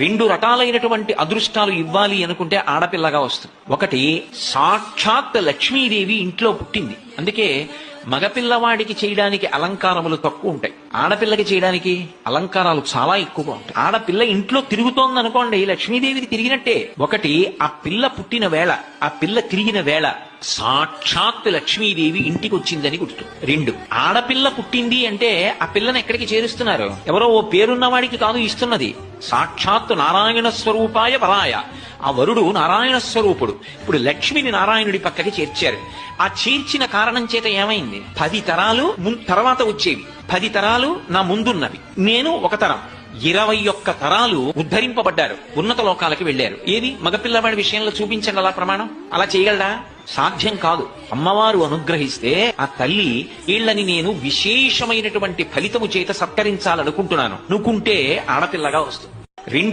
రెండు రకాలైనటువంటి అదృష్టాలు ఇవ్వాలి అనుకుంటే ఆడపిల్లగా వస్తుంది. ఒకటి, సాక్షాత్ లక్ష్మీదేవి ఇంట్లో పుట్టింది. అందుకే మగపిల్లవాడికి చేయడానికి అలంకారములు తక్కువ ఉంటాయి, ఆడపిల్లకి చేయడానికి అలంకారాలు చాలా ఎక్కువగా ఉంటాయి. ఆడపిల్ల ఇంట్లో తిరుగుతోంది అనుకోండి, లక్ష్మీదేవిది తిరిగినట్టే. ఒకటి, ఆ పిల్ల పుట్టిన వేళ, ఆ పిల్ల తిరిగిన వేళ సాక్షాత్ లక్ష్మీదేవి ఇంటికి వచ్చిందని గుర్తు. రెండు, ఆడపిల్ల పుట్టింది అంటే ఆ పిల్లని ఎక్కడికి చేరుస్తున్నారు? ఎవరో ఓ పేరున్నవాడికి కాదు ఇస్తున్నది, సాక్షాత్ నారాయణ స్వరూపాయ వరాయ. ఆ వరుడు నారాయణ స్వరూపుడు. ఇప్పుడు లక్ష్మిని నారాయణుడి పక్కకి చేర్చారు. ఆ చేర్చిన కారణం చేత ఏమైంది? 10 తరాలు తర్వాత వచ్చేవి, 10 తరాలు నా ముందున్నవి, నేను ఒక తరం, 21 తరాలు ఉద్ధరింపబడ్డారు, ఉన్నత లోకాలకి వెళ్లారు. ఏది మగపిల్లవాడి విషయంలో చూపించండి అలా ప్రమాణం. అలా చేయగలడా? సాధ్యం కాదు. అమ్మవారు అనుగ్రహిస్తే ఆ తల్లి, వీళ్ళని నేను విశేషమైనటువంటి ఫలితము చేత సత్కరించాలనుకుంటున్నాను, నువ్వుకుంటే ఆడపిల్లగా వస్తుంది. రెండు